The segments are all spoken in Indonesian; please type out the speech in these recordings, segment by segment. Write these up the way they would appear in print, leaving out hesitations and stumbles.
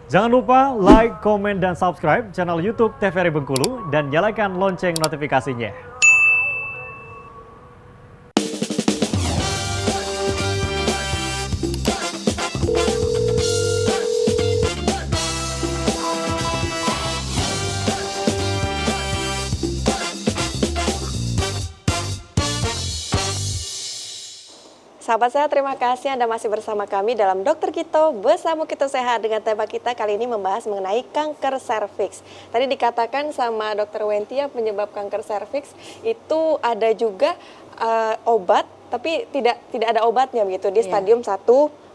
Jangan lupa like, komen, dan subscribe channel YouTube TVRI Bengkulu dan nyalakan lonceng notifikasinya. Sahabat sehat, terima kasih Anda masih bersama kami dalam Dokter Kito Bersama Kito Sehat. Dengan tema kita kali ini membahas mengenai kanker serviks. Tadi dikatakan sama Dokter Wenti yang penyebab kanker serviks itu ada juga obat, tapi tidak ada obatnya begitu di stadium 1,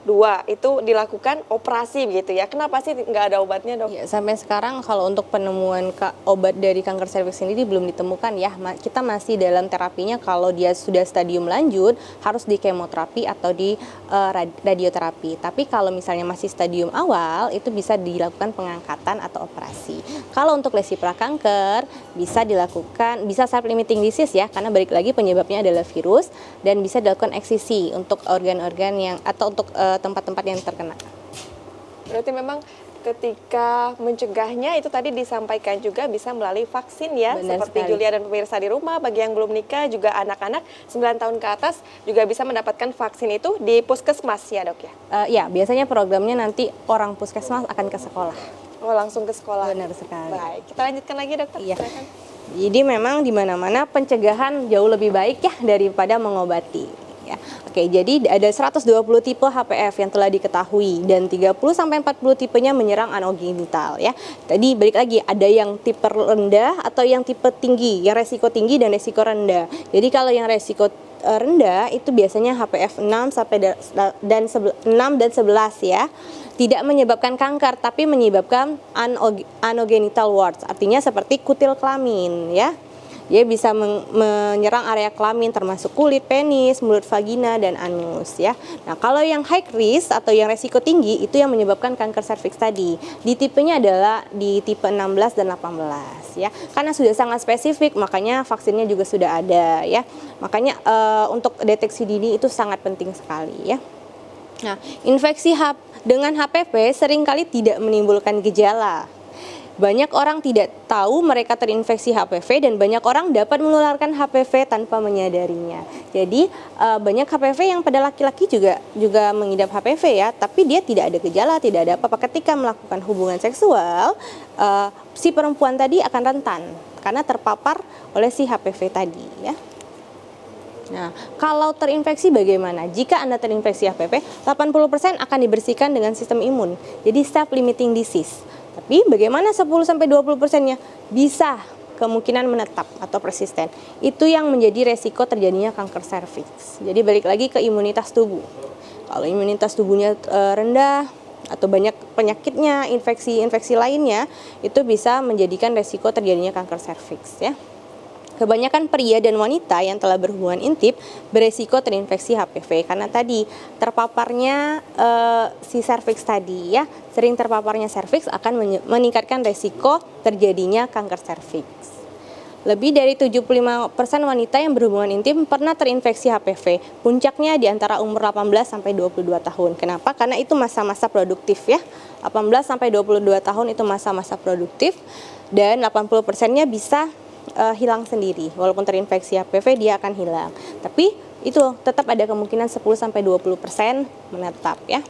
2 itu dilakukan operasi begitu ya. Kenapa sih nggak ada obatnya, Dok? Ya, sampai sekarang kalau untuk penemuan obat dari kanker serviks sendiri belum ditemukan ya. Kita masih dalam terapinya, kalau dia sudah stadium lanjut harus di kemoterapi atau di radioterapi. Tapi kalau misalnya masih stadium awal itu bisa dilakukan pengangkatan atau operasi. Kalau untuk lesi prakanker bisa dilakukan, bisa self limiting disease ya, karena balik lagi penyebabnya adalah virus, dan bisa dilakukan eksisi untuk organ-organ yang atau untuk tempat-tempat yang terkena. Berarti memang ketika mencegahnya itu tadi disampaikan juga bisa melalui vaksin ya. Benar seperti sekali. Julia dan pemirsa di rumah, bagi yang belum nikah juga anak-anak 9 tahun ke atas juga bisa mendapatkan vaksin itu di puskesmas ya, Dok ya? Ya, biasanya programnya nanti orang puskesmas akan ke sekolah. Oh, langsung ke sekolah. Benar sekali. Baik, kita lanjutkan lagi, Dokter. Iya. Silakan. Jadi memang di mana-mana pencegahan jauh lebih baik ya daripada mengobati. Ya. Oke, jadi ada 120 tipe HPV yang telah diketahui dan 30-40 tipenya menyerang anogenital ya. Tadi balik lagi, ada yang tipe rendah atau yang tipe tinggi, yang resiko tinggi dan resiko rendah. Jadi kalau yang resiko rendah itu biasanya HPV 6 dan 11 ya. Tidak menyebabkan kanker tapi menyebabkan anogenital warts, artinya seperti kutil kelamin ya. Dia bisa menyerang area kelamin termasuk kulit, penis, mulut, vagina, dan anus ya. Nah, kalau yang high risk atau yang resiko tinggi itu yang menyebabkan kanker serviks tadi. Di tipenya adalah di tipe 16 dan 18 ya. Karena sudah sangat spesifik, makanya vaksinnya juga sudah ada ya. Makanya untuk deteksi dini itu sangat penting sekali ya. Nah, infeksi dengan HPV seringkali tidak menimbulkan gejala. Banyak orang tidak tahu mereka terinfeksi HPV dan banyak orang dapat menularkan HPV tanpa menyadarinya. Jadi banyak HPV yang pada laki-laki juga mengidap HPV ya, tapi dia tidak ada gejala, tidak ada apa-apa. Ketika melakukan hubungan seksual, si perempuan tadi akan rentan karena terpapar oleh si HPV tadi ya. Nah, kalau terinfeksi bagaimana? Jika Anda terinfeksi HPV, 80% akan dibersihkan dengan sistem imun. Jadi self limiting disease. Tapi bagaimana 10-20%-nya? Bisa kemungkinan menetap atau persisten. Itu yang menjadi resiko terjadinya kanker serviks. Jadi balik lagi ke imunitas tubuh. Kalau imunitas tubuhnya rendah atau banyak penyakitnya, infeksi lainnya, itu bisa menjadikan resiko terjadinya kanker serviks ya. Kebanyakan pria dan wanita yang telah berhubungan intim beresiko terinfeksi HPV karena tadi terpaparnya si serviks tadi ya, sering terpaparnya serviks akan meningkatkan resiko terjadinya kanker serviks. Lebih dari 75% wanita yang berhubungan intim pernah terinfeksi HPV. Puncaknya di antara umur 18 sampai 22 tahun. Kenapa? Karena itu masa-masa produktif ya. 18 sampai 22 tahun itu masa-masa produktif dan 80%-nya bisa hilang sendiri. Walaupun terinfeksi HPV dia akan hilang. Tapi itu tetap ada kemungkinan 10-20% menetap ya.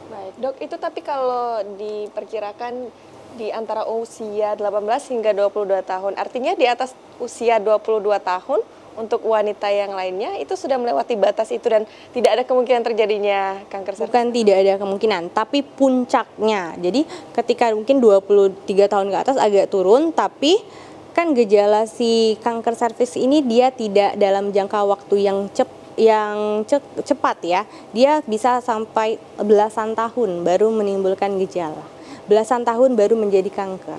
Baik, Dok, itu tapi kalau diperkirakan di antara usia 18 hingga 22 tahun, artinya di atas usia 22 tahun untuk wanita yang lainnya itu sudah melewati batas itu dan tidak ada kemungkinan terjadinya kanker serviks. Bukan tidak ada kemungkinan, tapi puncaknya. Jadi ketika mungkin 23 tahun ke atas agak turun, tapi kan gejala si kanker serviks ini dia tidak dalam jangka waktu yang cepat ya. Dia bisa sampai belasan tahun baru menimbulkan gejala. Belasan tahun baru menjadi kanker.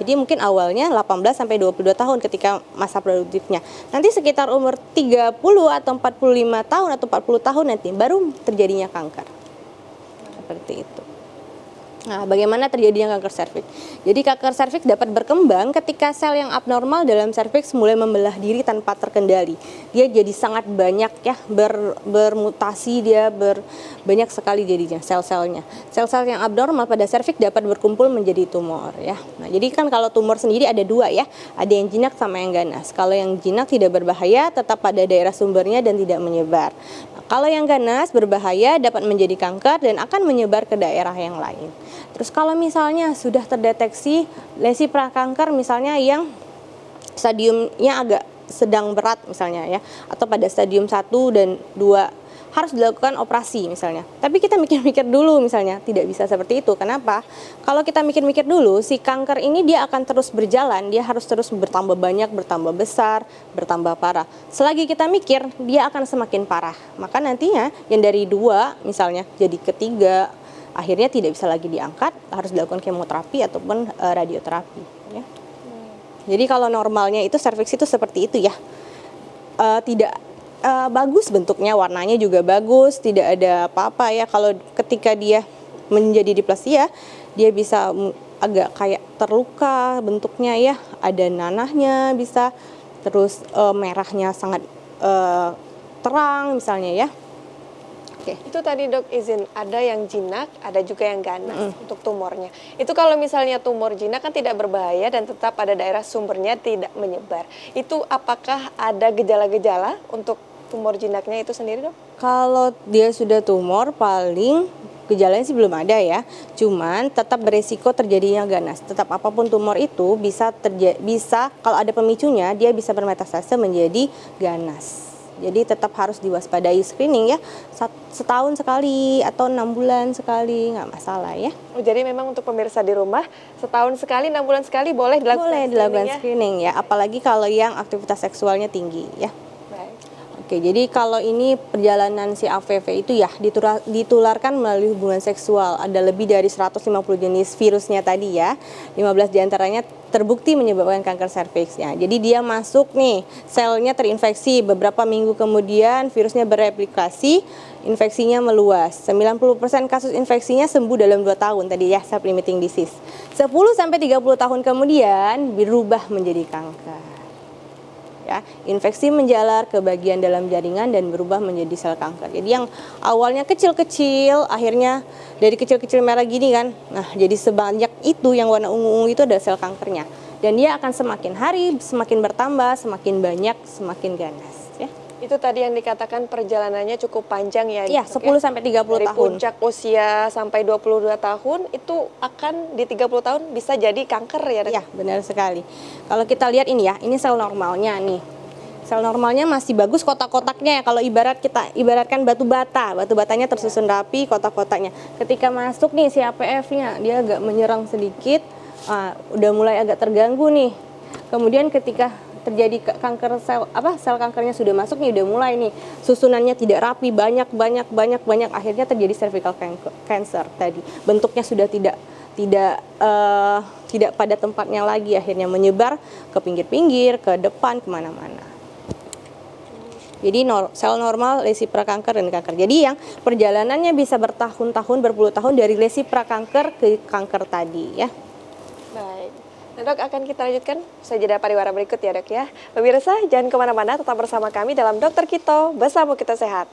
Jadi mungkin awalnya 18 sampai 22 tahun ketika masa produktifnya. Nanti sekitar umur 30 atau 45 tahun atau 40 tahun nanti baru terjadinya kanker. Seperti itu. Nah, bagaimana terjadinya kanker serviks? Jadi kanker serviks dapat berkembang ketika sel yang abnormal dalam serviks mulai membelah diri tanpa terkendali. Dia jadi sangat banyak ya, bermutasi, dia banyak sekali jadinya sel-selnya. Sel-sel yang abnormal pada serviks dapat berkumpul menjadi tumor ya. Nah, jadi kan kalau tumor sendiri ada dua ya, ada yang jinak sama yang ganas. Kalau yang jinak tidak berbahaya, tetap pada daerah sumbernya dan tidak menyebar. Nah, kalau yang ganas berbahaya, dapat menjadi kanker dan akan menyebar ke daerah yang lain. Terus kalau misalnya sudah terdeteksi lesi prakanker misalnya yang stadiumnya agak sedang berat misalnya ya, atau pada stadium 1 dan 2 harus dilakukan operasi misalnya. Tapi kita mikir-mikir dulu misalnya, tidak bisa seperti itu. Kenapa? Kalau kita mikir-mikir dulu, si kanker ini dia akan terus berjalan, dia harus terus bertambah banyak, bertambah besar, bertambah parah. Selagi kita mikir, dia akan semakin parah. Maka nantinya yang dari 2 misalnya jadi ketiga, akhirnya tidak bisa lagi diangkat, harus dilakukan kemoterapi ataupun radioterapi ya. Jadi kalau normalnya itu serviks itu seperti itu ya. Tidak bagus bentuknya, warnanya juga bagus, tidak ada apa-apa ya. Kalau ketika dia menjadi diplasia, dia bisa agak kayak terluka bentuknya ya, ada nanahnya bisa, terus merahnya sangat terang misalnya ya. Oke. Itu tadi dok izin, ada yang jinak, ada juga yang ganas untuk tumornya. Itu kalau misalnya tumor jinak kan tidak berbahaya dan tetap pada daerah sumbernya tidak menyebar. Itu apakah ada gejala-gejala untuk tumor jinaknya itu sendiri dok? Kalau dia sudah tumor paling gejalanya sih belum ada ya. Cuman tetap beresiko terjadinya ganas. Tetap apapun tumor itu bisa kalau ada pemicunya dia bisa bermetastase menjadi ganas. Jadi tetap harus diwaspadai screening ya, setahun sekali atau 6 bulan sekali, nggak masalah ya. Oh, jadi memang untuk pemirsa di rumah, setahun sekali, 6 bulan sekali boleh dilakukan screening ya, apalagi kalau yang aktivitas seksualnya tinggi ya. Baik. Oke, jadi kalau ini perjalanan si HPV itu ya ditularkan melalui hubungan seksual. Ada lebih dari 150 jenis virusnya tadi ya. 15 diantaranya terbukti menyebabkan kanker serviksnya. Jadi dia masuk nih, selnya terinfeksi, beberapa minggu kemudian virusnya bereplikasi, infeksinya meluas. 90% kasus infeksinya sembuh dalam 2 tahun tadi ya, self-limiting disease. 10-30 tahun kemudian berubah menjadi kanker. Ya, infeksi menjalar ke bagian dalam jaringan dan berubah menjadi sel kanker. Jadi yang awalnya kecil-kecil, akhirnya dari kecil-kecil merah gini kan. Nah, jadi sebanyak itu yang warna ungu-ungu itu adalah sel kankernya. Dan dia akan semakin hari semakin bertambah, semakin banyak, semakin ganas ya. Itu tadi yang dikatakan perjalanannya cukup panjang ya. Iya, 10-30 Dari tahun. puncak usia sampai 22 tahun itu akan di 30 tahun bisa jadi kanker ya dok? Iya, benar sekali. Kalau kita lihat ini ya, ini sel normalnya nih. Sel normalnya masih bagus kotak-kotaknya ya. Kalau ibaratkan batu bata, batu batanya tersusun rapi, kotak-kotaknya. Ketika masuk nih si HPV-nya, dia agak menyerang sedikit, udah mulai agak terganggu nih. Kemudian ketika terjadi kanker sel kankernya sudah masuk nih, udah mulai nih susunannya tidak rapi, banyak akhirnya terjadi cervical cancer tadi. Bentuknya sudah tidak pada tempatnya lagi, akhirnya menyebar ke pinggir-pinggir, ke depan, kemana-mana. Jadi sel normal, lesi prakanker dan kanker. Jadi yang perjalanannya bisa bertahun-tahun, berpuluh tahun dari lesi prakanker ke kanker tadi ya. Baik. Nah, dok, akan kita lanjutkan usai jeda pariwara berikut ya dok ya. Pemirsa, jangan kemana-mana, tetap bersama kami dalam Dokter Kito, Bersama Kita Sehat.